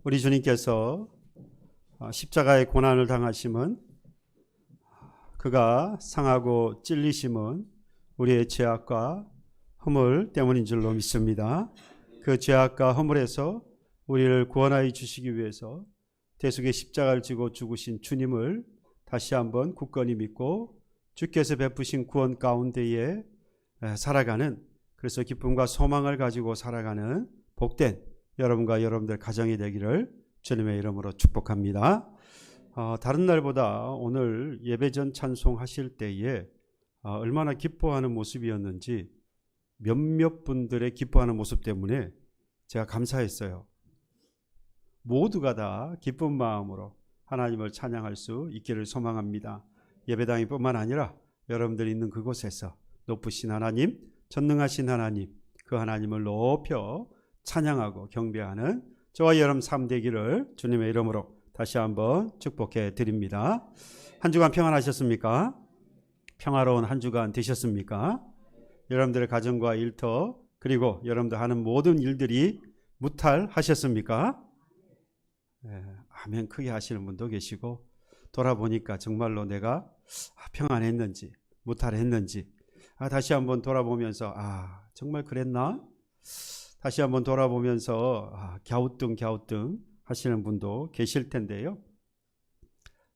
우리 주님께서 십자가의 고난을 당하심은, 그가 상하고 찔리심은 우리의 죄악과 허물 때문인 줄로 믿습니다. 그 죄악과 허물에서 우리를 구원하여 주시기 위해서 대속의 십자가를 지고 죽으신 주님을 다시 한번 굳건히 믿고 주께서 베푸신 구원 가운데에 살아가는, 그래서 기쁨과 소망을 가지고 살아가는 복된 여러분과 여러분들 가정이 되기를 주님의 이름으로 축복합니다. 다른 날보다 오늘 예배전 찬송하실 때에 얼마나 기뻐하는 모습이었는지, 몇몇 분들의 기뻐하는 모습 때문에 제가 감사했어요. 모두가 다 기쁜 마음으로 하나님을 찬양할 수 있기를 소망합니다. 예배당이 뿐만 아니라 여러분들이 있는 그곳에서 높으신 하나님, 전능하신 하나님, 그 하나님을 높여 찬양하고 경배하는 저와 여러분 삶 되기를 주님의 이름으로 다시 한번 축복해 드립니다. 한 주간 평안하셨습니까? 평화로운 한 주간 되셨습니까? 여러분들의 가정과 일터, 그리고 여러분들 하는 모든 일들이 무탈하셨습니까? 아멘 크게 하시는 분도 계시고, 돌아보니까 정말로 내가 평안했는지 무탈했는지 다시 한번 돌아보면서 정말 그랬나? 다시 한번 돌아보면서 갸우뚱 하시는 분도 계실 텐데요.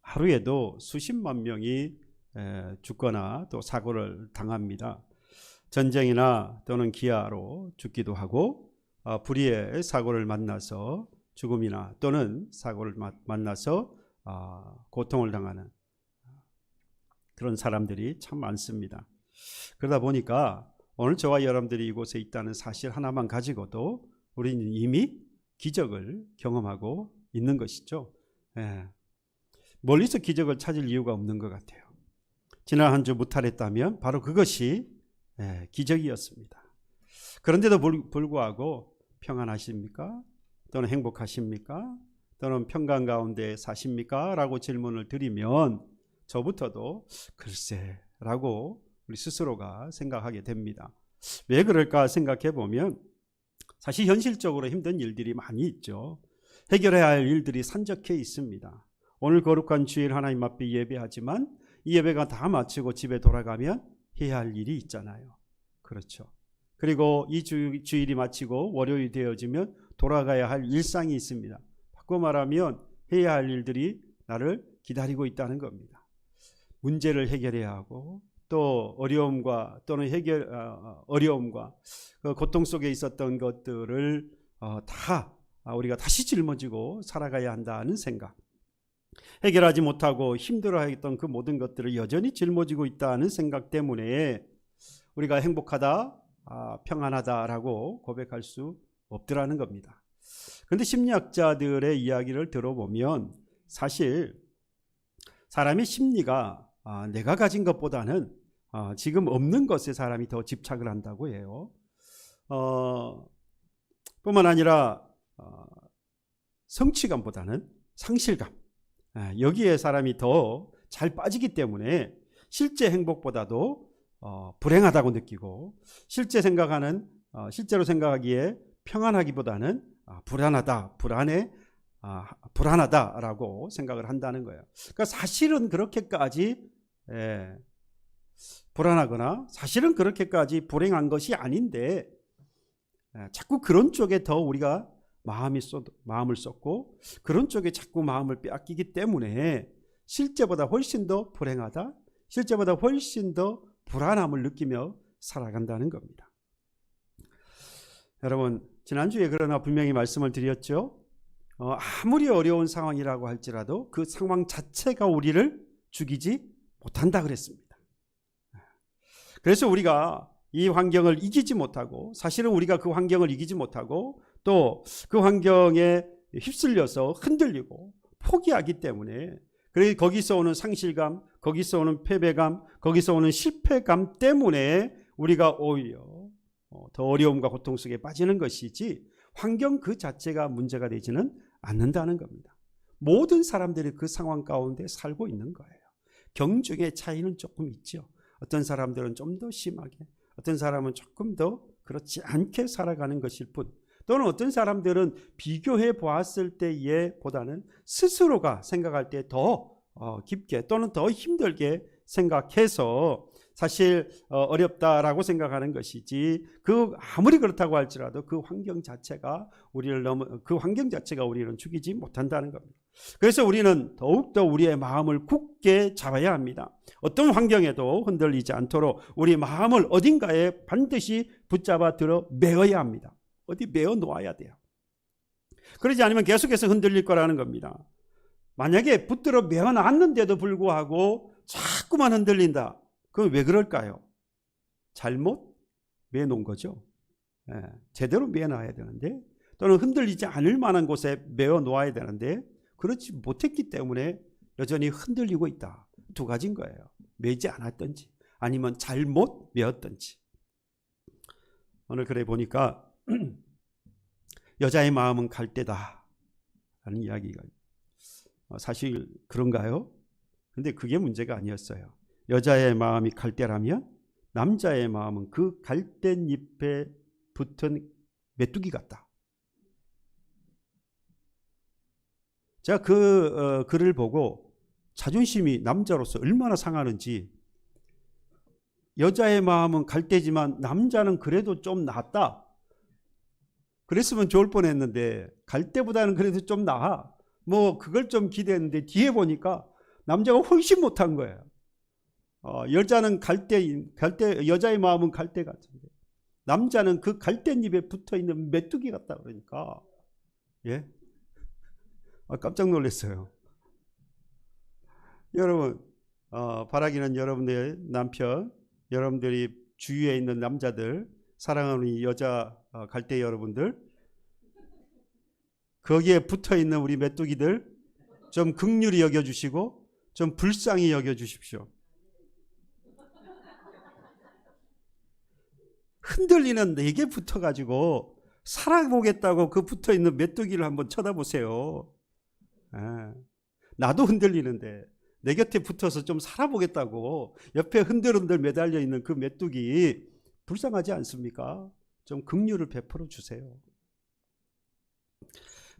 하루에도 수십만 명이 죽거나 또 사고를 당합니다. 전쟁이나 또는 기아로 죽기도 하고, 불의의 사고를 만나서 죽음이나 또는 사고를 만나서 고통을 당하는 그런 사람들이 참 많습니다. 그러다 보니까 오늘 저와 여러분들이 이곳에 있다는 사실 하나만 가지고도 우리는 이미 기적을 경험하고 있는 것이죠. 멀리서 기적을 찾을 이유가 없는 것 같아요. 지난 한 주 무탈했다면 바로 그것이 기적이었습니다. 그런데도 불구하고 평안하십니까? 또는 행복하십니까? 또는 평강 가운데 사십니까? 라고 질문을 드리면 저부터도 글쎄 라고 우리 스스로가 생각하게 됩니다. 왜 그럴까 생각해 보면 사실 현실적으로 힘든 일들이 많이 있죠. 해결해야 할 일들이 산적해 있습니다. 오늘 거룩한 주일 하나님 앞에 예배하지만 이 예배가 다 마치고 집에 돌아가면 해야 할 일이 있잖아요. 그렇죠. 그리고 이 주일이 마치고 월요일이 되어지면 돌아가야 할 일상이 있습니다. 바꿔 말하면 해야 할 일들이 나를 기다리고 있다는 겁니다. 문제를 해결해야 하고, 또 어려움과 또는 어려움과 그 고통 속에 있었던 것들을 다 우리가 다시 짊어지고 살아가야 한다는 생각, 해결하지 못하고 힘들어했던 그 모든 것들을 여전히 짊어지고 있다는 생각 때문에 우리가 행복하다, 평안하다라고 고백할 수 없더라는 겁니다. 그런데 심리학자들의 이야기를 들어보면 사실 사람의 심리가 내가 가진 것보다는 지금 없는 것에 사람이 더 집착을 한다고 해요. 뿐만 아니라 성취감보다는 상실감, 여기에 사람이 더 잘 빠지기 때문에 실제 행복보다도 불행하다고 느끼고, 실제로 생각하기에 평안하기보다는 불안하다라고 생각을 한다는 거예요. 그러니까 사실은 그렇게까지 불안하거나 사실은 그렇게까지 불행한 것이 아닌데 자꾸 그런 쪽에 더 우리가 마음을 쏟고 그런 쪽에 자꾸 마음을 빼앗기기 때문에 실제보다 훨씬 더 불행하다, 실제보다 훨씬 더 불안함을 느끼며 살아간다는 겁니다. 여러분, 지난주에 그러나 분명히 말씀을 드렸죠. 아무리 어려운 상황이라고 할지라도 그 상황 자체가 우리를 죽이지 못한다 그랬습니다. 그래서 우리가 이 환경을 이기지 못하고, 사실은 우리가 그 환경을 이기지 못하고 또 그 환경에 휩쓸려서 흔들리고 포기하기 때문에, 그래서 거기서 오는 상실감, 거기서 오는 패배감, 거기서 오는 실패감 때문에 우리가 오히려 더 어려움과 고통 속에 빠지는 것이지 환경 그 자체가 문제가 되지는 않는다는 겁니다. 모든 사람들이 그 상황 가운데 살고 있는 거예요. 경중의 차이는 조금 있죠. 어떤 사람들은 좀 더 심하게, 어떤 사람은 조금 더 그렇지 않게 살아가는 것일 뿐, 또는 어떤 사람들은 비교해 보았을 때에 보다는 스스로가 생각할 때 더 깊게 또는 더 힘들게 생각해서 사실 어렵다라고 생각하는 것이지, 그 아무리 그렇다고 할지라도 그 환경 자체가 우리를 죽이지 못한다는 겁니다. 그래서 우리는 더욱더 우리의 마음을 굳게 잡아야 합니다. 어떤 환경에도 흔들리지 않도록 우리 마음을 어딘가에 반드시 붙잡아 들어 메어야 합니다. 어디 메어 놓아야 돼요. 그러지 않으면 계속해서 흔들릴 거라는 겁니다. 만약에 붙들어 메어 놨는데도 불구하고 자꾸만 흔들린다. 그럼 왜 그럴까요? 잘못 메어 놓은 거죠. 제대로 메어 놔야 되는데, 또는 흔들리지 않을 만한 곳에 메어 놓아야 되는데 그렇지 못했기 때문에 여전히 흔들리고 있다. 두 가지인 거예요. 메지 않았든지 아니면 잘못 메었든지. 오늘 글에 보니까 여자의 마음은 갈대다 라는 이야기가 사실 그런가요? 근데 그게 문제가 아니었어요. 여자의 마음이 갈대라면 남자의 마음은 그 갈대잎에 붙은 메뚜기 같다. 제가 그 글을 보고 자존심이 남자로서 얼마나 상하는지, 여자의 마음은 갈대지만 남자는 그래도 좀 낫다. 그랬으면 좋을 뻔했는데 갈대보다는 그래도 좀 나아. 그걸 좀 기대했는데 뒤에 보니까 남자가 훨씬 못한 거예요. 여자는 여자의 마음은 갈대 같은데 남자는 그 갈대잎에 붙어 있는 메뚜기 같다 그러니까 깜짝 놀랐어요. 여러분, 바라기는 여러분의 남편, 여러분들이 주위에 있는 남자들, 사랑하는 여자 갈대 여러분들, 거기에 붙어 있는 우리 메뚜기들 좀 긍휼히 여겨주시고 좀 불쌍히 여겨주십시오. 흔들리는 내게 붙어가지고 살아보겠다고 그 붙어있는 메뚜기를 한번 쳐다보세요. 나도 흔들리는데 내 곁에 붙어서 좀 살아보겠다고 옆에 흔들흔들 매달려 있는 그 메뚜기 불쌍하지 않습니까? 좀 긍휼을 베풀어 주세요.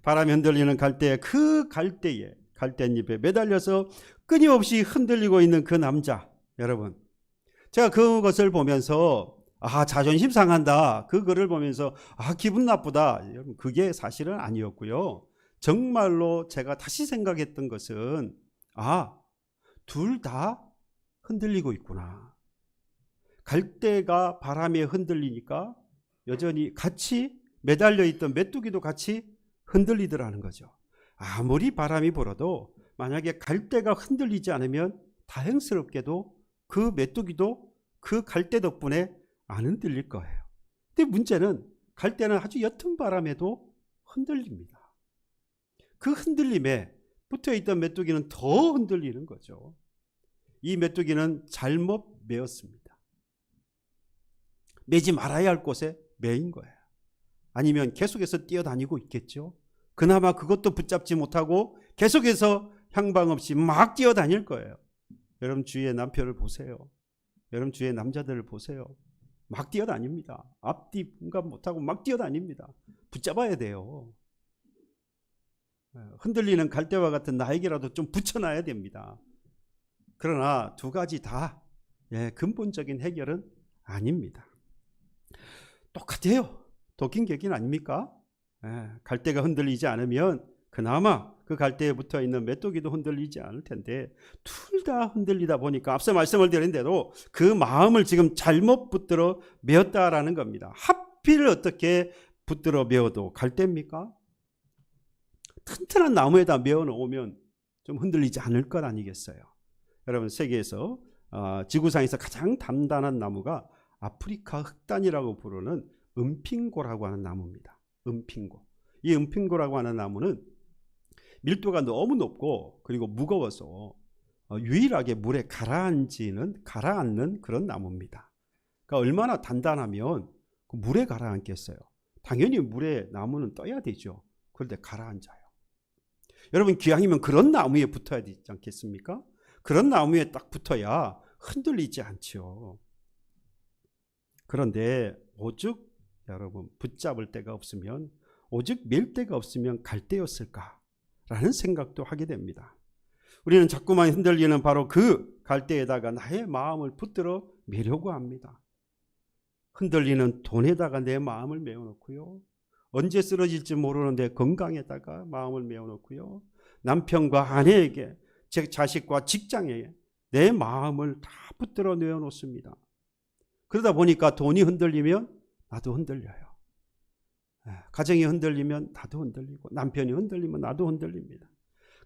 바람이 흔들리는 갈대에, 그 갈대잎에 매달려서 끊임없이 흔들리고 있는 그 남자, 여러분, 제가 그것을 보면서 자존심 상한다, 그 글을 보면서 기분 나쁘다, 여러분, 그게 사실은 아니었고요. 정말로 제가 다시 생각했던 것은 둘 다 흔들리고 있구나. 갈대가 바람에 흔들리니까 여전히 같이 매달려 있던 메뚜기도 같이 흔들리더라는 거죠. 아무리 바람이 불어도 만약에 갈대가 흔들리지 않으면 다행스럽게도 그 메뚜기도 그 갈대 덕분에 안 흔들릴 거예요. 근데 문제는 갈대는 아주 옅은 바람에도 흔들립니다. 그 흔들림에 붙어있던 메뚜기는 더 흔들리는 거죠. 이 메뚜기는 잘못 메었습니다. 매지 말아야 할 곳에 매인 거예요. 아니면 계속해서 뛰어다니고 있겠죠. 그나마 그것도 붙잡지 못하고 계속해서 향방 없이 막 뛰어다닐 거예요. 여러분 주위의 남편을 보세요. 여러분 주위의 남자들을 보세요. 막 뛰어다닙니다. 앞뒤 분간 못하고 막 뛰어다닙니다. 붙잡아야 돼요. 흔들리는 갈대와 같은 나에게라도 좀 붙여놔야 됩니다. 그러나 두 가지 다 근본적인 해결은 아닙니다. 똑같아요. 도킹객인 아닙니까? 갈대가 흔들리지 않으면 그나마 그 갈대에 붙어있는 메뚜기도 흔들리지 않을 텐데 둘 다 흔들리다 보니까 앞서 말씀을 드린 대로 그 마음을 지금 잘못 붙들어 메었다라는 겁니다. 하필 어떻게 붙들어 메어도 갈대입니까? 튼튼한 나무에다 메어 놓으면 좀 흔들리지 않을 것 아니겠어요? 여러분, 세계에서 지구상에서 가장 단단한 나무가 아프리카 흑단이라고 부르는 은핑고라고 하는 나무입니다. 은핑고. 이 은핑고라고 하는 나무는 밀도가 너무 높고 그리고 무거워서 유일하게 물에 가라앉는 그런 나무입니다. 그러니까 얼마나 단단하면 물에 가라앉겠어요. 당연히 물에 나무는 떠야 되죠. 그런데 가라앉아요. 여러분, 기왕이면 그런 나무에 붙어야 되지 않겠습니까? 그런 나무에 딱 붙어야 흔들리지 않죠. 그런데 오죽 여러분 붙잡을 데가 없으면 오직 맬 데가 없으면 갈대였을까라는 생각도 하게 됩니다. 우리는 자꾸만 흔들리는 바로 그 갈대에다가 나의 마음을 붙들어 매려고 합니다. 흔들리는 돈에다가 내 마음을 메워놓고요. 언제 쓰러질지 모르는 내 건강에다가 마음을 메워놓고요. 남편과 아내에게, 제 자식과 직장에 내 마음을 다 붙들어 내어놓습니다. 그러다 보니까 돈이 흔들리면 나도 흔들려요. 가정이 흔들리면 나도 흔들리고, 남편이 흔들리면 나도 흔들립니다.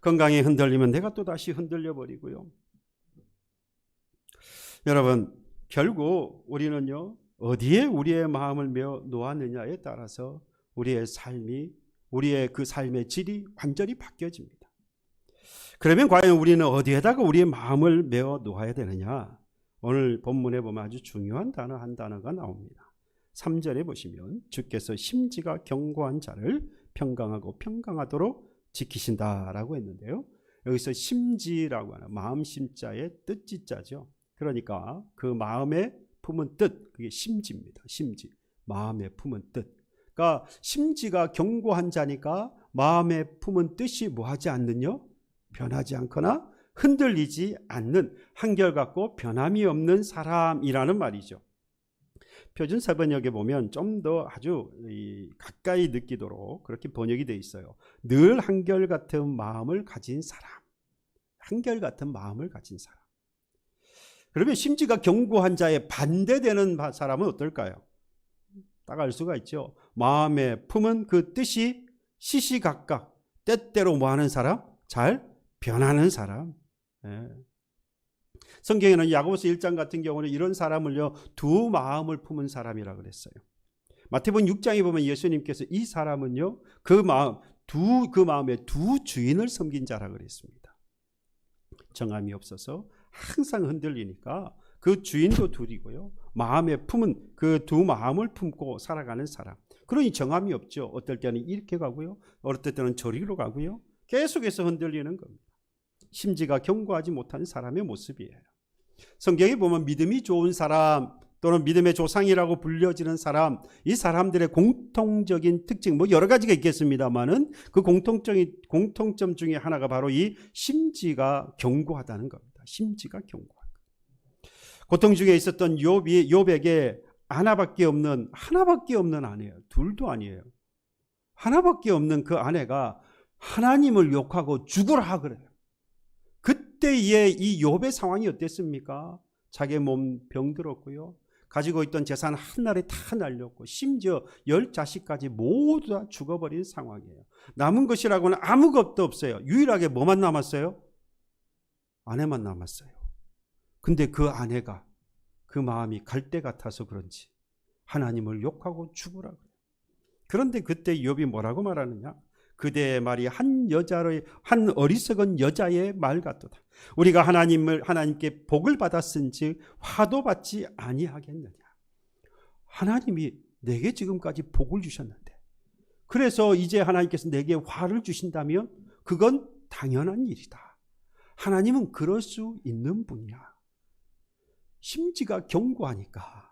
건강이 흔들리면 내가 또 다시 흔들려 버리고요. 여러분, 결국 우리는요, 어디에 우리의 마음을 메어 놓았느냐에 따라서 우리의 삶이, 우리의 그 삶의 질이 완전히 바뀌어집니다. 그러면 과연 우리는 어디에다가 우리의 마음을 메어 놓아야 되느냐? 오늘 본문에 보면 아주 중요한 단어 한 단어가 나옵니다. 3절에 보시면 주께서 심지가 견고한 자를 평강하고 평강하도록 지키신다라고 했는데요. 여기서 심지라고 하는 마음 심자의 뜻지자죠. 그러니까 그 마음에 품은 뜻, 그게 심지입니다. 심지, 마음에 품은 뜻. 그러니까 심지가 견고한 자니까 마음에 품은 뜻이 뭐하지 않느냐? 변하지 않거나 흔들리지 않는, 한결같고 변함이 없는 사람이라는 말이죠. 표준사번역에 보면 좀 더 아주 가까이 느끼도록 그렇게 번역이 되어 있어요. 늘 한결같은 마음을 가진 사람. 한결같은 마음을 가진 사람. 그러면 심지가 견고한 자에 반대되는 사람은 어떨까요? 딱 알 수가 있죠. 마음에 품은 그 뜻이 시시각각 때때로 뭐하는 사람? 잘 변하는 사람. 성경에는 야고보서 1장 같은 경우는 이런 사람을요, 두 마음을 품은 사람이라고 그랬어요. 마태복음 6장에 보면 예수님께서 이 사람은요, 그 마음에 두 주인을 섬긴 자라고 그랬습니다. 정함이 없어서 항상 흔들리니까 그 주인도 둘이고요, 마음에 품은 그 두 마음을 품고 살아가는 사람. 그러니 정함이 없죠. 어떨 때는 이렇게 가고요, 어떨 때는 저리로 가고요, 계속해서 흔들리는 겁니다. 심지가 견고하지 못한 사람의 모습이에요. 성경에 보면 믿음이 좋은 사람 또는 믿음의 조상이라고 불려지는 사람, 이 사람들의 공통적인 특징, 뭐 여러 가지가 있겠습니다만은 그 공통점 중에 하나가 바로 이 심지가 견고하다는 겁니다. 심지가 견고한 것. 고통 중에 있었던 욥에게 하나밖에 없는 아내예요. 둘도 아니에요. 하나밖에 없는 그 아내가 하나님을 욕하고 죽으라 그래요. 그때의 이 욥의 상황이 어땠습니까? 자기의 몸 병들었고요, 가지고 있던 재산 한날에 다 날렸고, 심지어 10자식까지 모두 다 죽어버린 상황이에요. 남은 것이라고는 아무것도 없어요. 유일하게 뭐만 남았어요? 아내만 남았어요. 근데 그 아내가 그 마음이 갈대 같아서 그런지 하나님을 욕하고 죽으라 그래요. 그런데 그때 욥이 뭐라고 말하느냐? 그대의 말이 한 어리석은 여자의 말 같도다. 우리가 하나님께 복을 받았은즉 화도 받지 아니하겠느냐. 하나님이 내게 지금까지 복을 주셨는데, 그래서 이제 하나님께서 내게 화를 주신다면 그건 당연한 일이다. 하나님은 그럴 수 있는 분이야. 심지가 견고하니까,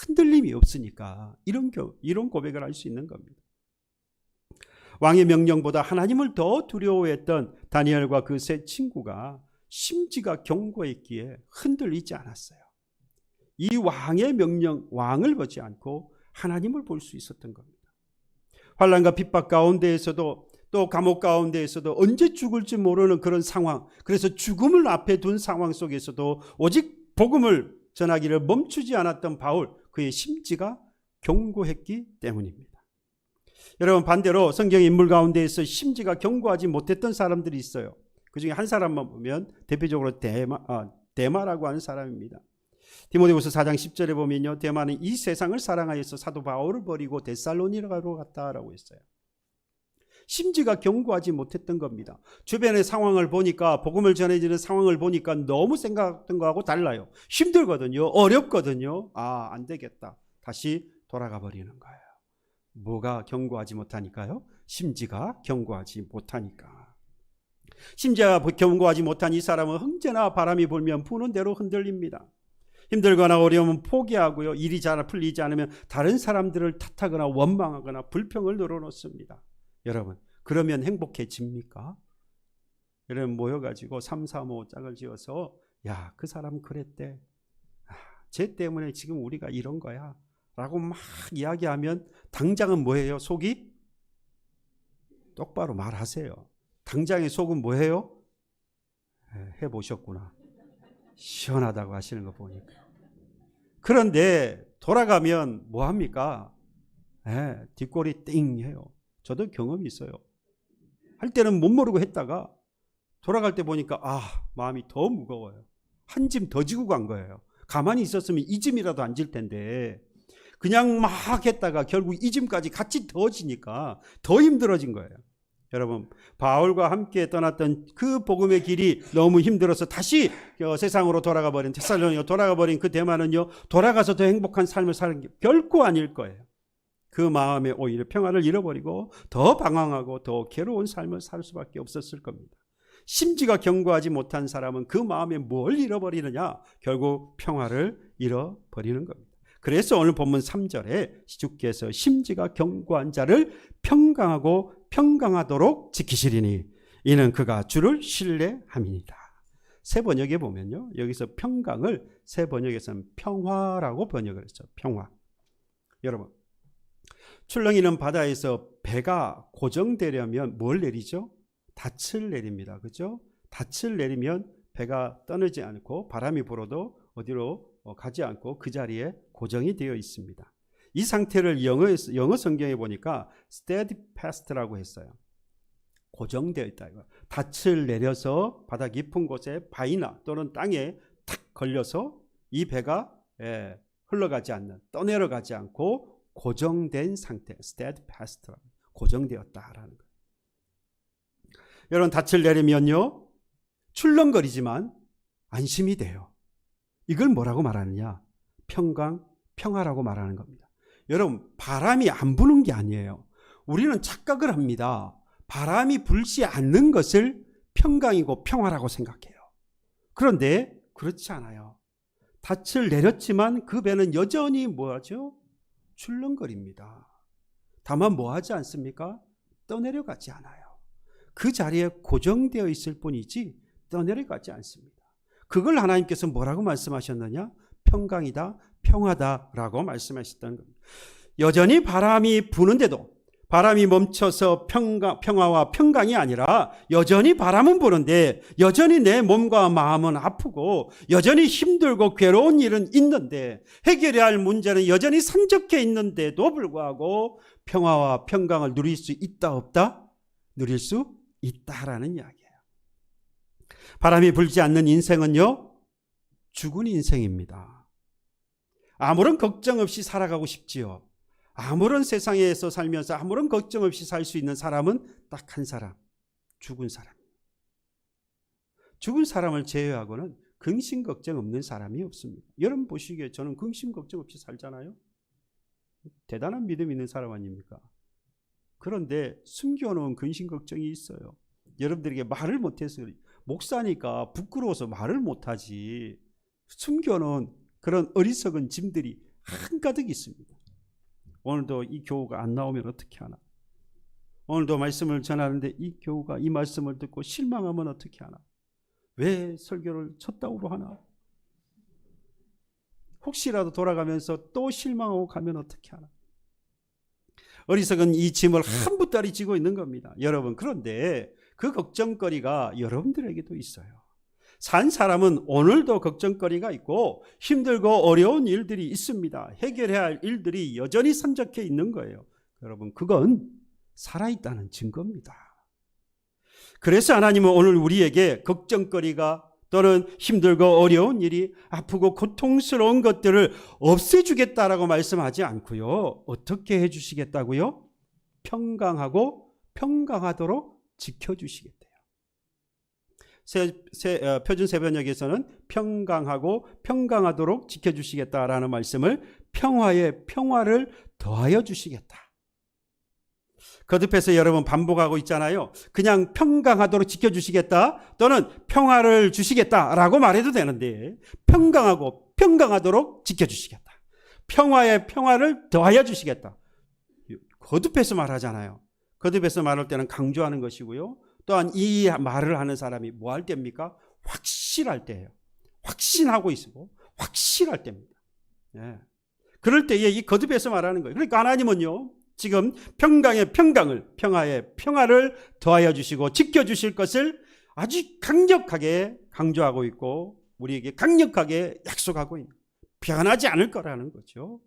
흔들림이 없으니까 이런 고백을 할 수 있는 겁니다. 왕의 명령보다 하나님을 더 두려워했던 다니엘과 그 세 친구가 심지가 견고했기에 흔들리지 않았어요. 이 왕의 명령, 왕을 보지 않고 하나님을 볼 수 있었던 겁니다. 환난과 핍박 가운데에서도, 또 감옥 가운데에서도 언제 죽을지 모르는 그런 상황, 그래서 죽음을 앞에 둔 상황 속에서도 오직 복음을 전하기를 멈추지 않았던 바울, 그의 심지가 견고했기 때문입니다. 여러분, 반대로 성경 인물 가운데에서 심지가 견고하지 못했던 사람들이 있어요. 그 중에 한 사람만 보면 대표적으로 데마라고 하는 사람입니다. 디모데후서 4장 10절에 보면요, 데마는 이 세상을 사랑하여서 사도 바울을 버리고 데살로니가로 갔다라고 했어요. 심지가 견고하지 못했던 겁니다. 주변의 상황을 보니까, 복음을 전해지는 상황을 보니까 너무 생각했던 거하고 달라요. 힘들거든요. 어렵거든요. 안 되겠다. 다시 돌아가 버리는 거예요. 뭐가 견고하지 못하니까요? 심지가 견고하지 못하니까. 심지가 견고하지 못한 이 사람은 언제나 바람이 불면 부는 대로 흔들립니다. 힘들거나 어려우면 포기하고요. 일이 잘 풀리지 않으면 다른 사람들을 탓하거나 원망하거나 불평을 늘어놓습니다. 여러분, 그러면 행복해집니까? 여러분 모여가지고 3, 4, 5 짝을 지어서 야, 그 사람 그랬대. 쟤 때문에 지금 우리가 이런 거야. 라고 막 이야기하면 당장은 뭐예요? 속이? 똑바로 말하세요. 당장의 속은 뭐예요? 해보셨구나. 시원하다고 하시는 거 보니까. 그런데 돌아가면 뭐합니까? 뒷골이 띵 해요. 저도 경험이 있어요. 할 때는 못 모르고 했다가 돌아갈 때 보니까 마음이 더 무거워요. 한 짐 더 지고 간 거예요. 가만히 있었으면 이 짐이라도 안 질 텐데 그냥 막 했다가 결국 이 짐까지 같이 더 지니까 더 힘들어진 거예요. 여러분, 바울과 함께 떠났던 그 복음의 길이 너무 힘들어서 다시 세상으로 돌아가 버린 데살로니가 돌아가 버린 그 대만은요, 돌아가서 더 행복한 삶을 사는 게 결코 아닐 거예요. 그 마음에 오히려 평화를 잃어버리고 더 방황하고 더 괴로운 삶을 살 수밖에 없었을 겁니다. 심지가 견고하지 못한 사람은 그 마음에 뭘 잃어버리느냐? 결국 평화를 잃어버리는 겁니다. 그래서 오늘 본문 3절에 주께서 심지가 견고한 자를 평강하고 평강하도록 지키시리니 이는 그가 주를 신뢰함이니이다. 새 번역에 보면요, 여기서 평강을 새 번역에서는 평화라고 번역을 했죠. 평화. 여러분, 출렁이는 바다에서 배가 고정되려면 뭘 내리죠? 닻을 내립니다. 그죠? 닻을 내리면 배가 떠나지 않고 바람이 불어도 어디로 가지 않고 그 자리에 고정이 되어 있습니다. 이 상태를 영어 성경에 보니까 steadfast라고 했어요. 고정되어 있다. 닻을 내려서 바다 깊은 곳에 바위나 또는 땅에 탁 걸려서 이 배가 흘러가지 않는, 떠내려가지 않고 고정된 상태, steadfast라고, 고정되었다라는 거예요. 여러분, 닻을 내리면요, 출렁거리지만 안심이 돼요. 이걸 뭐라고 말하느냐? 평강, 평화라고 말하는 겁니다. 여러분, 바람이 안 부는 게 아니에요. 우리는 착각을 합니다. 바람이 불지 않는 것을 평강이고 평화라고 생각해요. 그런데 그렇지 않아요. 닻을 내렸지만 그 배는 여전히 뭐하죠? 출렁거립니다. 다만 뭐하지 않습니까? 떠내려가지 않아요. 그 자리에 고정되어 있을 뿐이지 떠내려가지 않습니다. 그걸 하나님께서 뭐라고 말씀하셨느냐? 평강이다, 평화다라고 말씀하셨다는 겁니다. 여전히 바람이 부는데도 바람이 멈춰서 평화와 평강이 아니라 여전히 바람은 부는데 여전히 내 몸과 마음은 아프고 여전히 힘들고 괴로운 일은 있는데 해결해야 할 문제는 여전히 산적해 있는데도 불구하고 평화와 평강을 누릴 수 있다 없다? 누릴 수 있다라는 이야기예요. 바람이 불지 않는 인생은요, 죽은 인생입니다. 아무런 걱정 없이 살아가고 싶지요. 아무런 세상에서 살면서 아무런 걱정 없이 살 수 있는 사람은 딱 한 사람, 죽은 사람. 죽은 사람을 제외하고는 근심 걱정 없는 사람이 없습니다. 여러분 보시기에 저는 근심 걱정 없이 살잖아요. 대단한 믿음 있는 사람 아닙니까? 그런데 숨겨놓은 근심 걱정이 있어요. 여러분들에게 말을 못해서, 목사니까 부끄러워서 말을 못하지, 숨겨놓은 그런 어리석은 짐들이 한가득 있습니다. 오늘도 이 교우가 안 나오면 어떻게 하나? 오늘도 말씀을 전하는데 이 교우가 이 말씀을 듣고 실망하면 어떻게 하나? 왜 설교를 쳤다고 하나? 혹시라도 돌아가면서 또 실망하고 가면 어떻게 하나? 어리석은 이 짐을 한 부따리 지고 있는 겁니다. 여러분, 그런데 그 걱정거리가 여러분들에게도 있어요. 산 사람은 오늘도 걱정거리가 있고 힘들고 어려운 일들이 있습니다. 해결해야 할 일들이 여전히 산적해 있는 거예요. 여러분, 그건 살아있다는 증거입니다. 그래서 하나님은 오늘 우리에게 걱정거리가 또는 힘들고 어려운 일이, 아프고 고통스러운 것들을 없애주겠다라고 말씀하지 않고요. 어떻게 해주시겠다고요? 평강하고 평강하도록 지켜주시겠대요. 표준 새번역에서는 평강하고 평강하도록 지켜주시겠다라는 말씀을 평화에 평화를 더하여 주시겠다. 거듭해서 여러분 반복하고 있잖아요. 그냥 평강하도록 지켜주시겠다 또는 평화를 주시겠다라고 말해도 되는데 평강하도록 지켜주시겠다. 평화에 평화를 더하여 주시겠다. 거듭해서 말하잖아요. 거듭해서 말할 때는 강조하는 것이고요. 또한 이 말을 하는 사람이 뭐 할 때입니까? 확실할 때예요. 확신하고 있고 확실할 때입니다. 예. 그럴 때에 이 거듭해서 말하는 거예요. 그러니까 하나님은요, 지금 평화의 평화를 더하여 주시고 지켜주실 것을 아주 강력하게 강조하고 있고 우리에게 강력하게 약속하고 있는, 변하지 않을 거라는 거죠.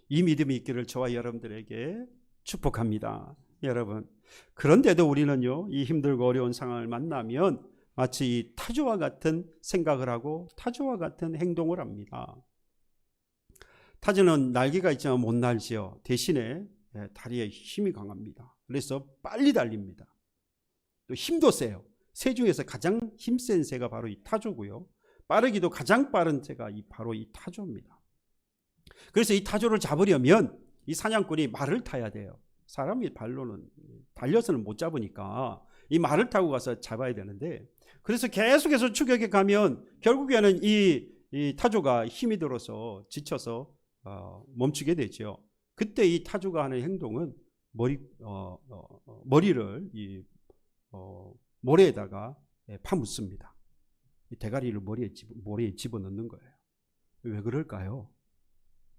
이 믿음이 있기를 저와 여러분들에게 축복합니다. 여러분, 그런데도 우리는요, 이 힘들고 어려운 상황을 만나면 마치 이 타조와 같은 생각을 하고 타조와 같은 행동을 합니다. 타조는 날개가 있지만 못 날지요. 대신에 다리에 힘이 강합니다. 그래서 빨리 달립니다. 또 힘도 세요. 새 중에서 가장 힘센 새가 바로 이 타조고요. 빠르기도 가장 빠른 새가 바로 이 타조입니다. 그래서 이 타조를 잡으려면 이 사냥꾼이 말을 타야 돼요. 사람이 발로는 달려서는 못 잡으니까 이 말을 타고 가서 잡아야 되는데, 그래서 계속해서 추격해 가면 결국에는 이 타조가 힘이 들어서 지쳐서 멈추게 되죠. 그때 이 타조가 하는 행동은 머리를 이 모래에다가 파묻습니다. 이 대가리를 모래에 집어넣는 거예요. 왜 그럴까요?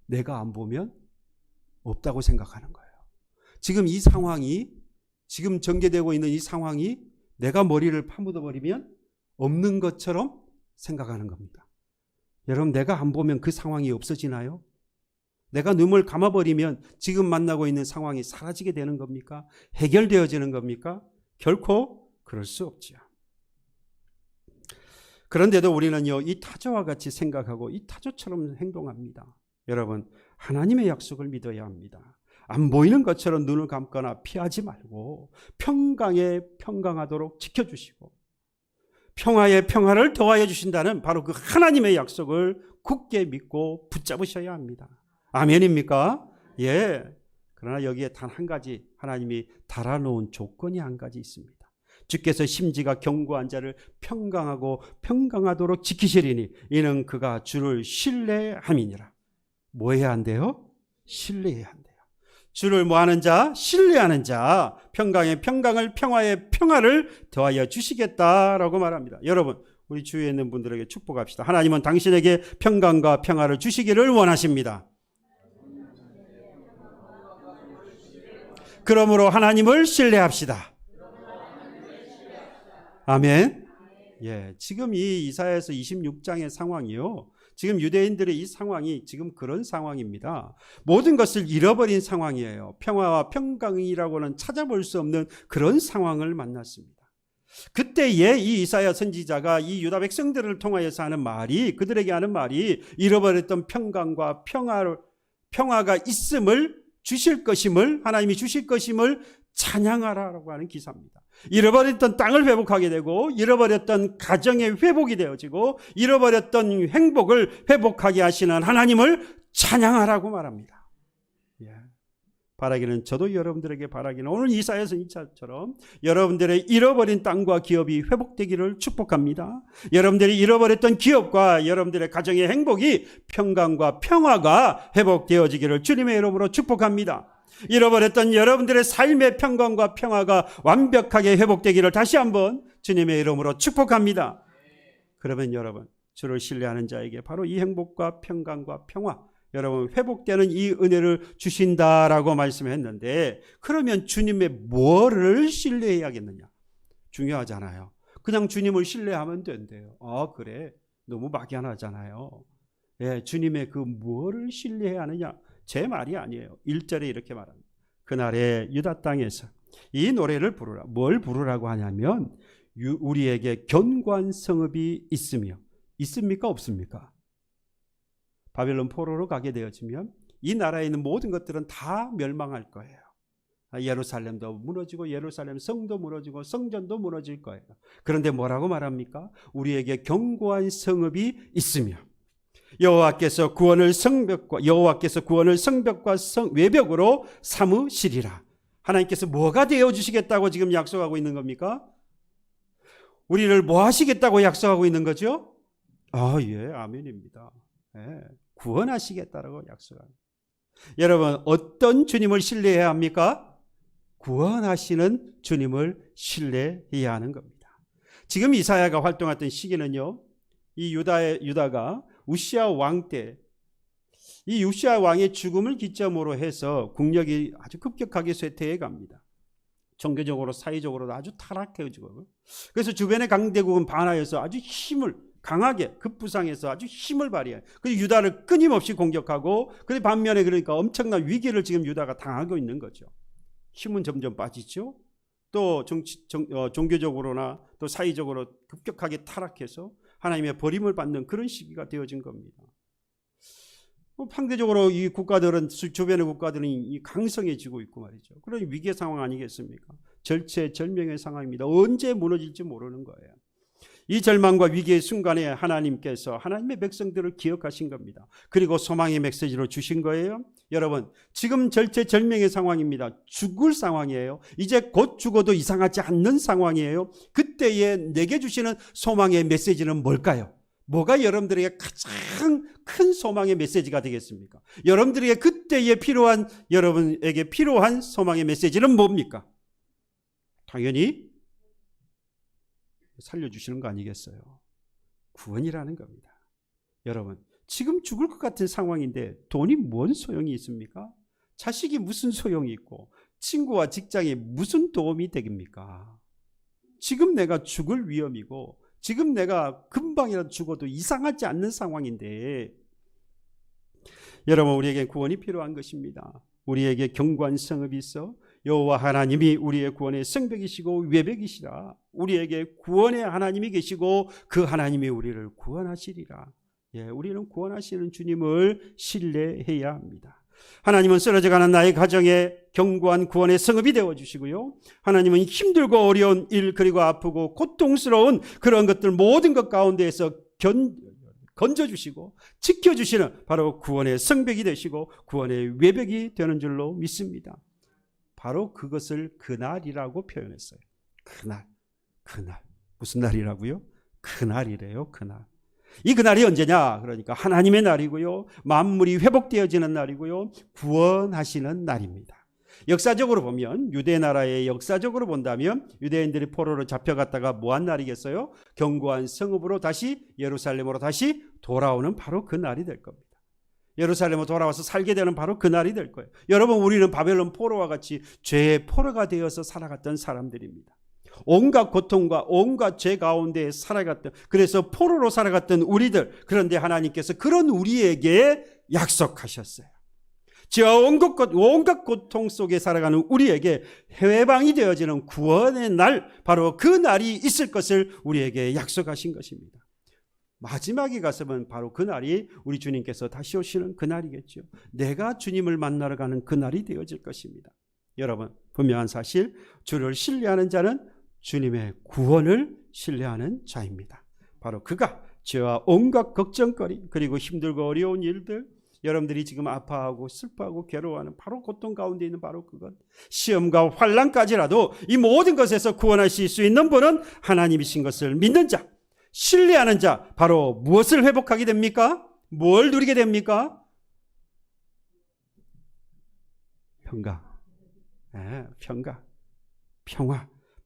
내가 안 보면 없다고 생각하는 거예요. 지금 이 상황이, 지금 전개되고 있는 이 상황이 내가 머리를 파묻어버리면 없는 것처럼 생각하는 겁니다. 여러분, 내가 안 보면 그 상황이 없어지나요? 내가 눈을 감아버리면 지금 만나고 있는 상황이 사라지게 되는 겁니까? 해결되어지는 겁니까? 결코 그럴 수 없죠. 그런데도 우리는요, 이 타조와 같이 생각하고 이 타조처럼 행동합니다. 여러분, 하나님의 약속을 믿어야 합니다. 안 보이는 것처럼 눈을 감거나 피하지 말고 평강하도록 지켜주시고 평화에 평화를 더하여 주신다는 바로 그 하나님의 약속을 굳게 믿고 붙잡으셔야 합니다. 아멘입니까? 예. 그러나 여기에 단 한 가지 하나님이 달아놓은 조건이 한 가지 있습니다. 주께서 심지가 견고한 자를 평강하도록 지키시리니 이는 그가 주를 신뢰함이니라. 뭐 해야 한대요? 신뢰해야 한대요. 주를 뭐하는 자? 신뢰하는 자. 평강의 평강을, 평화의 평화를 더하여 주시겠다라고 말합니다. 여러분, 우리 주위에 있는 분들에게 축복합시다. 하나님은 당신에게 평강과 평화를 주시기를 원하십니다. 그러므로 하나님을 신뢰합시다. 아멘. 예, 지금 이 이사야서 26장의 상황이요, 지금 유대인들의 이 상황이 지금 그런 상황입니다. 모든 것을 잃어버린 상황이에요. 평화와 평강이라고는 찾아볼 수 없는 그런 상황을 만났습니다. 그때에 이 이사야 선지자가 이 유다 백성들을 통하여서 하는 말이, 그들에게 하는 말이 잃어버렸던 평강과 평화가 있음을 주실 것임을, 하나님이 주실 것임을 찬양하라라고 하는 기사입니다. 잃어버렸던 땅을 회복하게 되고 잃어버렸던 가정의 회복이 되어지고 잃어버렸던 행복을 회복하게 하시는 하나님을 찬양하라고 말합니다. 예. 바라기는, 저도 여러분들에게 바라기는 오늘 이사야 선지자처럼 여러분들의 잃어버린 땅과 기업이 회복되기를 축복합니다. 여러분들이 잃어버렸던 기업과 여러분들의 가정의 행복이, 평강과 평화가 회복되어지기를 주님의 이름으로 축복합니다. 잃어버렸던 여러분들의 삶의 평강과 평화가 완벽하게 회복되기를 다시 한번 주님의 이름으로 축복합니다. 그러면 여러분, 주를 신뢰하는 자에게 바로 이 행복과 평강과 평화, 여러분 회복되는 이 은혜를 주신다라고 말씀했는데, 그러면 주님의 뭐를 신뢰해야겠느냐? 중요하잖아요. 그냥 주님을 신뢰하면 된대요. 아, 그래, 너무 막연하잖아요. 예, 주님의 그 뭐를 신뢰해야 하느냐? 제 말이 아니에요. 1절에 이렇게 말합니다. 그날에 유다 땅에서 이 노래를 부르라. 뭘 부르라고 하냐면, 우리에게 견고한 성읍이 있으며, 있습니까? 없습니까? 바벨론 포로로 가게 되어지면 이 나라에 있는 모든 것들은 다 멸망할 거예요. 예루살렘도 무너지고 예루살렘 성도 무너지고 성전도 무너질 거예요. 그런데 뭐라고 말합니까? 우리에게 견고한 성읍이 있으며, 여호와께서 구원을 성벽과 외벽으로 삼으시리라. 하나님께서 뭐가 되어 주시겠다고 지금 약속하고 있는 겁니까? 우리를 뭐 하시겠다고 약속하고 있는 거죠? 예, 아멘입니다. 예, 구원하시겠다라고 약속합니다. 여러분, 어떤 주님을 신뢰해야 합니까? 구원하시는 주님을 신뢰해야 하는 겁니다. 지금 이사야가 활동했던 시기는요, 이 유다가 우시아 왕 때, 이 우시아 왕의 죽음을 기점으로 해서 국력이 아주 급격하게 쇠퇴해 갑니다. 종교적으로 사회적으로도 아주 타락해지고, 그래서 주변의 강대국은 반하여서 아주 힘을 강하게 급부상해서 아주 힘을 발휘해요. 그래서 유다를 끊임없이 공격하고, 그 반면에 그러니까 엄청난 위기를 지금 유다가 당하고 있는 거죠. 힘은 점점 빠지죠. 또 종교적으로나 또 사회적으로 급격하게 타락해서 하나님의 버림을 받는 그런 시기가 되어진 겁니다. 상대적으로 이 국가들은, 주변의 국가들은 강성해지고 있고 말이죠. 그런 위기의 상황 아니겠습니까? 절체절명의 상황입니다. 언제 무너질지 모르는 거예요. 이 절망과 위기의 순간에 하나님께서 하나님의 백성들을 기억하신 겁니다. 그리고 소망의 메시지로 주신 거예요. 여러분, 지금 절체절명의 상황입니다. 죽을 상황이에요. 이제 곧 죽어도 이상하지 않는 상황이에요. 그때에 내게 주시는 소망의 메시지는 뭘까요? 뭐가 여러분들에게 가장 큰 소망의 메시지가 되겠습니까? 여러분들에게 그때에 여러분에게 필요한 소망의 메시지는 뭡니까? 당연히 살려주시는 거 아니겠어요? 구원이라는 겁니다. 여러분, 지금 죽을 것 같은 상황인데 돈이 뭔 소용이 있습니까? 자식이 무슨 소용이 있고 친구와 직장에 무슨 도움이 되겠습니까? 지금 내가 죽을 위험이고 지금 내가 금방이라도 죽어도 이상하지 않는 상황인데, 여러분, 우리에게 구원이 필요한 것입니다. 우리에게 견고한 성읍이 있어 여호와 하나님이 우리의 구원의 성벽이시고 외벽이시라. 우리에게 구원의 하나님이 계시고 그 하나님이 우리를 구원하시리라. 우리는 구원하시는 주님을 신뢰해야 합니다. 하나님은 쓰러져가는 나의 가정에 견고한 구원의 성읍이 되어주시고요, 하나님은 힘들고 어려운 일, 그리고 아프고 고통스러운 그런 것들 모든 것 가운데에서 건져주시고 지켜주시는 바로 구원의 성벽이 되시고 구원의 외벽이 되는 줄로 믿습니다. 바로 그것을 그날이라고 표현했어요. 그날. 무슨 날이라고요? 그날이래요. 그날. 이 그날이 언제냐? 그러니까 하나님의 날이고요, 만물이 회복되어지는 날이고요, 구원하시는 날입니다. 역사적으로 보면, 유대 나라의 역사적으로 본다면 유대인들이 포로로 잡혀갔다가 뭐한 날이겠어요? 견고한 성읍으로 다시 예루살렘으로 다시 돌아오는 바로 그 날이 될 겁니다. 예루살렘으로 돌아와서 살게 되는 바로 그 날이 될 거예요. 여러분, 우리는 바벨론 포로와 같이 죄의 포로가 되어서 살아갔던 사람들입니다. 온갖 고통과 온갖 죄 가운데 살아갔던, 그래서 포로로 살아갔던 우리들, 그런데 하나님께서 그런 우리에게 약속하셨어요. 죄와 온갖 고통 속에 살아가는 우리에게 해방이 되어지는 구원의 날, 바로 그 날이 있을 것을 우리에게 약속하신 것입니다. 마지막에 가서는 바로 그 날이 우리 주님께서 다시 오시는 그 날이겠죠. 내가 주님을 만나러 가는 그 날이 되어질 것입니다. 여러분, 분명한 사실, 주를 신뢰하는 자는 주님의 구원을 신뢰하는 자입니다. 바로 그가 죄와 온갖 걱정거리, 그리고 힘들고 어려운 일들, 여러분들이 지금 아파하고 슬퍼하고 괴로워하는 바로 고통 가운데 있는 바로 그것, 시험과 환난까지라도 이 모든 것에서 구원하실 수 있는 분은 하나님이신 것을 믿는 자, 신뢰하는 자, 바로 무엇을 회복하게 됩니까? 뭘 누리게 됩니까? 평강,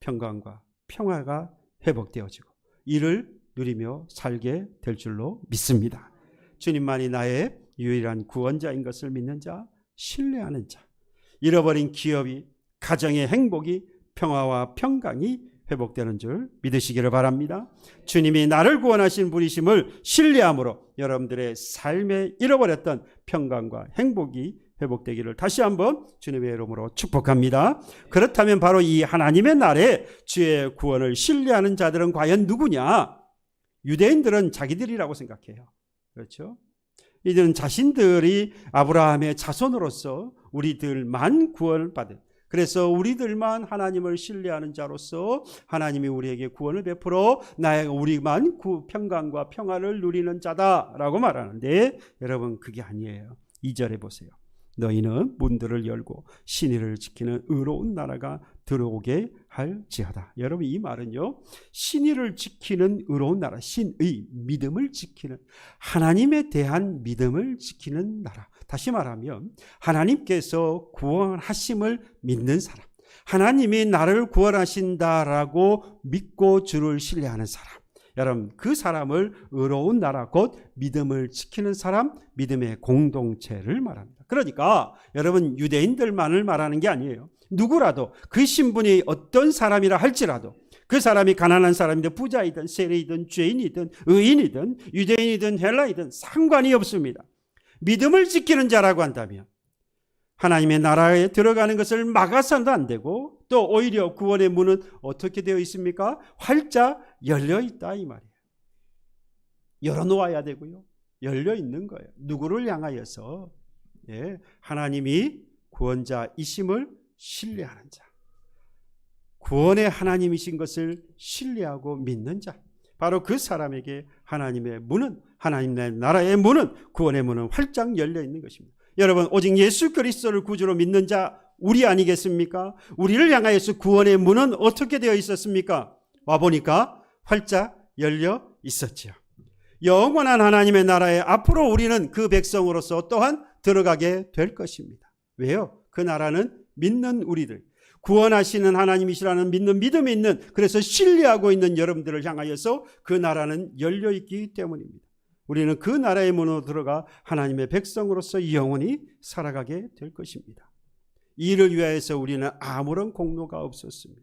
평강과 평화가 회복되어지고 이를 누리며 살게 될 줄로 믿습니다. 주님만이 나의 유일한 구원자인 것을 믿는 자, 신뢰하는 자, 잃어버린 기업이, 가정의 행복이, 평화와 평강이 회복되는 줄 믿으시기를 바랍니다. 주님이 나를 구원하신 분이심을 신뢰함으로 여러분들의 삶에 잃어버렸던 평강과 행복이 회복되기를 다시 한번 주님의 이름으로 축복합니다. 그렇다면 바로 이 하나님의 날에 주의 구원을 신뢰하는 자들은 과연 누구냐? 유대인들은 자기들이라고 생각해요. 그렇죠? 이들은 자신들이 아브라함의 자손으로서 우리들만 구원을 받은, 그래서 우리들만 하나님을 신뢰하는 자로서 하나님이 우리에게 구원을 베풀어 우리만 평강과 평화를 누리는 자다라고 말하는데, 여러분 그게 아니에요. 2절에 보세요. 너희는 문들을 열고 신의를 지키는 의로운 나라가 들어오게 할지어다. 여러분 이 말은요, 신의를 지키는 의로운 나라, 신의 믿음을 지키는, 하나님에 대한 믿음을 지키는 나라. 다시 말하면 하나님께서 구원하심을 믿는 사람, 하나님이 나를 구원하신다라고 믿고 주를 신뢰하는 사람, 여러분 그 사람을 의로운 나라, 곧 믿음을 지키는 사람, 믿음의 공동체를 말합니다. 그러니까 여러분 유대인들만을 말하는 게 아니에요. 누구라도 그 신분이 어떤 사람이라 할지라도, 그 사람이 가난한 사람이든 부자이든 세리이든 죄인이든 의인이든 유대인이든 헬라이든 상관이 없습니다. 믿음을 지키는 자라고 한다면 하나님의 나라에 들어가는 것을 막아서도 안 되고, 또 오히려 구원의 문은 어떻게 되어 있습니까? 활짝 열려 있다 이 말이에요. 열어놓아야 되고요, 열려 있는 거예요. 누구를 향하여서? 하나님이 구원자이심을 신뢰하는 자, 구원의 하나님이신 것을 신뢰하고 믿는 자, 바로 그 사람에게 하나님의 문은, 하나님의 나라의 문은, 구원의 문은 활짝 열려 있는 것입니다. 여러분 오직 예수 그리스도를 구주로 믿는 자 우리 아니겠습니까? 우리를 향하여서 구원의 문은 어떻게 되어 있었습니까? 와보니까 활짝 열려 있었지요. 영원한 하나님의 나라에 앞으로 우리는 그 백성으로서 또한 들어가게 될 것입니다. 왜요? 그 나라는 믿는 우리들, 구원하시는 하나님이시라는 믿는 믿음이 있는, 그래서 신뢰하고 있는 여러분들을 향하여서 그 나라는 열려 있기 때문입니다. 우리는 그 나라의 문으로 들어가 하나님의 백성으로서 영원히 살아가게 될 것입니다. 이를 위하여서 우리는 아무런 공로가 없었습니다.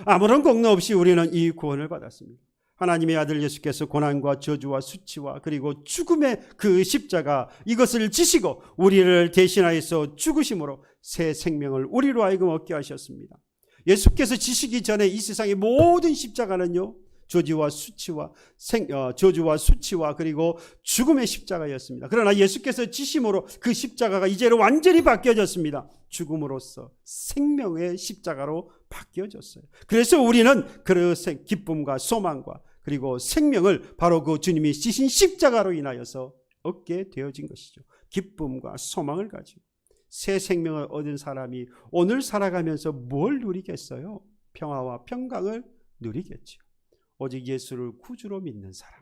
아무런 공로 없이 우리는 이 구원을 받았습니다. 하나님의 아들 예수께서 고난과 저주와 수치와 그리고 죽음의 그 십자가, 이것을 지시고 우리를 대신하여서 죽으심으로 새 생명을 우리로 하여금 얻게 하셨습니다. 예수께서 지시기 전에 이 세상의 모든 십자가는요, 저주와 수치와 그리고 죽음의 십자가였습니다. 그러나 예수께서 지심으로 그 십자가가 이제는 완전히 바뀌어졌습니다. 죽음으로써 생명의 십자가로 바뀌어졌어요. 그래서 우리는 그 기쁨과 소망과 그리고 생명을 바로 그 주님이 지신 십자가로 인하여서 얻게 되어진 것이죠. 기쁨과 소망을 가지고 새 생명을 얻은 사람이 오늘 살아가면서 뭘 누리겠어요? 평화와 평강을 누리겠죠. 오직 예수를 구주로 믿는 사람,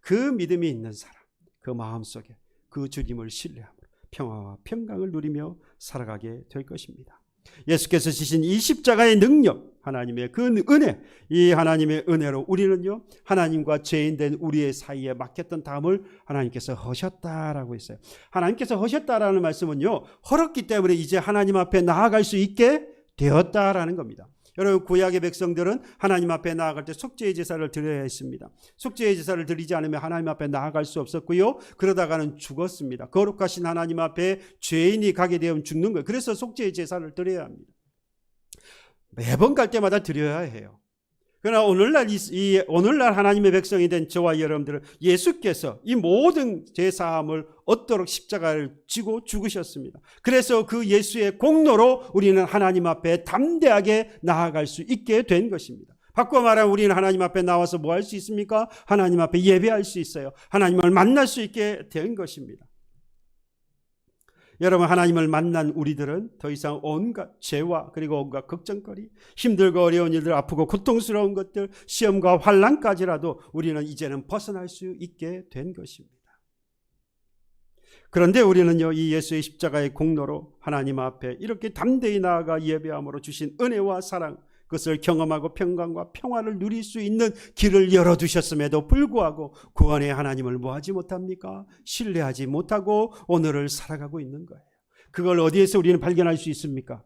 그 믿음이 있는 사람, 그 마음속에 그 주님을 신뢰함으로 평화와 평강을 누리며 살아가게 될 것입니다. 예수께서 지신 이 십자가의 능력, 하나님의 그 은혜, 이 하나님의 은혜로 우리는요, 하나님과 죄인된 우리의 사이에 막혔던 담을 하나님께서 허셨다라고 했어요. 하나님께서 허셨다라는 말씀은요, 헐었기 때문에 이제 하나님 앞에 나아갈 수 있게 되었다라는 겁니다. 여러분 구약의 백성들은 하나님 앞에 나아갈 때 속죄의 제사를 드려야 했습니다. 속죄의 제사를 드리지 않으면 하나님 앞에 나아갈 수 없었고요, 그러다가는 죽었습니다. 거룩하신 하나님 앞에 죄인이 가게 되면 죽는 거예요. 그래서 속죄의 제사를 드려야 합니다. 매번 갈 때마다 드려야 해요. 그러나 오늘날 하나님의 백성이 된 저와 여러분들은 예수께서 이 모든 죄사함을 얻도록 십자가를 지고 죽으셨습니다. 그래서 그 예수의 공로로 우리는 하나님 앞에 담대하게 나아갈 수 있게 된 것입니다. 바꿔 말하면 우리는 하나님 앞에 나와서 뭐 할 수 있습니까? 하나님 앞에 예배할 수 있어요. 하나님을 만날 수 있게 된 것입니다. 여러분 하나님을 만난 우리들은 더 이상 온갖 죄와 그리고 온갖 걱정거리, 힘들고 어려운 일들, 아프고 고통스러운 것들, 시험과 환난까지라도 우리는 이제는 벗어날 수 있게 된 것입니다. 그런데 우리는요, 이 예수의 십자가의 공로로 하나님 앞에 이렇게 담대히 나아가 예배함으로 주신 은혜와 사랑, 그것을 경험하고 평강과 평화를 누릴 수 있는 길을 열어두셨음에도 불구하고 구원의 하나님을 뭐하지 못합니까? 신뢰하지 못하고 오늘을 살아가고 있는 거예요. 그걸 어디에서 우리는 발견할 수 있습니까?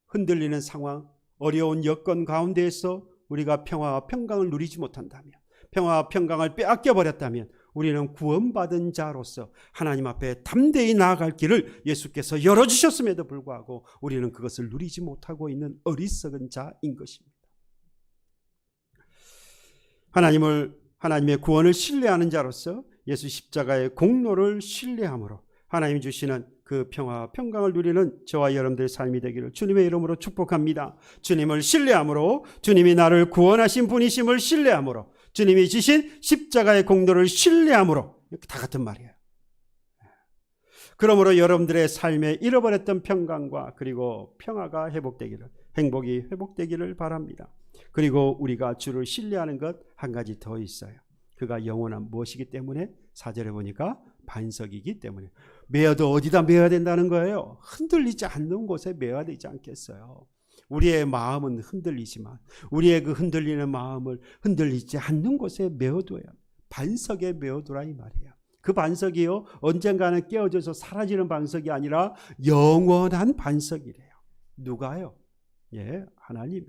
흔들리는 상황, 어려운 여건 가운데에서 우리가 평화와 평강을 누리지 못한다면, 평화와 평강을 빼앗겨버렸다면 우리는 구원받은 자로서 하나님 앞에 담대히 나아갈 길을 예수께서 열어주셨음에도 불구하고 우리는 그것을 누리지 못하고 있는 어리석은 자인 것입니다. 하나님의 구원을 신뢰하는 자로서 예수 십자가의 공로를 신뢰함으로 하나님 주시는 그 평화, 평강을 누리는 저와 여러분들의 삶이 되기를 주님의 이름으로 축복합니다. 주님을 신뢰함으로, 주님이 나를 구원하신 분이심을 신뢰함으로, 주님이 지신 십자가의 공로를 신뢰함으로, 이렇게 다 같은 말이에요. 그러므로 여러분들의 삶에 잃어버렸던 평강과 그리고 평화가 회복되기를, 행복이 회복되기를 바랍니다. 그리고 우리가 주를 신뢰하는 것 한 가지 더 있어요. 그가 영원한 무엇이기 때문에 4절에 보니까 반석이기 때문에. 매어도 어디다 매어야 된다는 거예요? 흔들리지 않는 곳에 매어야 되지 않겠어요? 우리의 마음은 흔들리지만 우리의 그 흔들리는 마음을 흔들리지 않는 곳에 매어둬야, 반석에 매어두라 이 말이에요. 그 반석이요, 언젠가는 깨어져서 사라지는 반석이 아니라 영원한 반석이래요. 누가요? 예, 하나님이.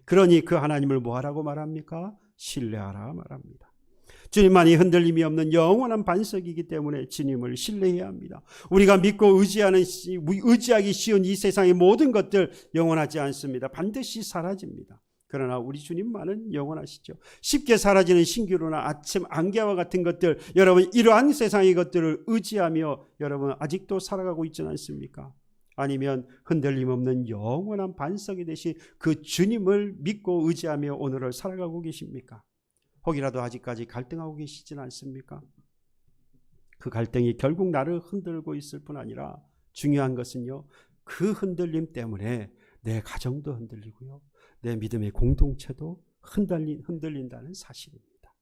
그러니 그 하나님을 뭐하라고 말합니까? 신뢰하라 말합니다. 주님만이 흔들림이 없는 영원한 반석이기 때문에 주님을 신뢰해야 합니다. 우리가 믿고 의지하기 쉬운 이 세상의 모든 것들 영원하지 않습니다. 반드시 사라집니다. 그러나 우리 주님만은 영원하시죠. 쉽게 사라지는 신기루나 아침 안개와 같은 것들, 여러분 이러한 세상의 것들을 의지하며 여러분 아직도 살아가고 있지는 않습니까? 아니면 흔들림 없는 영원한 반석이 되신 그 주님을 믿고 의지하며 오늘을 살아가고 계십니까? 혹이라도 아직까지 갈등하고 계시지는 않습니까? 그 갈등이 결국 나를 흔들고 있을 뿐 아니라 중요한 것은요, 그 흔들림 때문에 내 가정도 흔들리고요, 내 믿음의 공동체도 흔들린다는 사실입니다.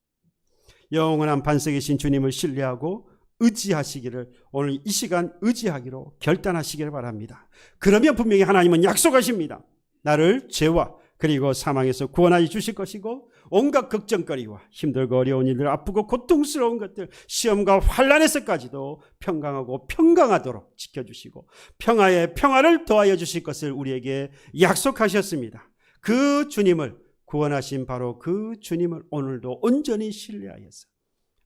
영원한 반석이신 주님을 신뢰하고 의지하시기를, 오늘 이 시간 의지하기로 결단하시기를 바랍니다. 그러면 분명히 하나님은 약속하십니다. 나를 죄와 그리고 사망에서 구원하여 주실 것이고, 온갖 걱정거리와 힘들고 어려운 일들, 아프고 고통스러운 것들, 시험과 환난에서까지도 평강하고 평강하도록 지켜주시고 평화에 평화를 더하여 주실 것을 우리에게 약속하셨습니다. 그 주님을, 구원하신 바로 그 주님을 오늘도 온전히 신뢰하여서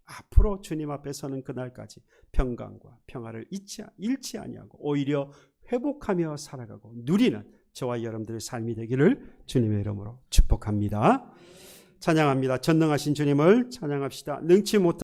앞으로 주님 앞에 서는 그날까지 평강과 평화를 잃지 아니하고 오히려 회복하며 살아가고 누리는 저와 여러분들의 삶이 되기를 주님의 이름으로 축복합니다. 찬양합니다. 전능하신 주님을 찬양합시다. 능치 못한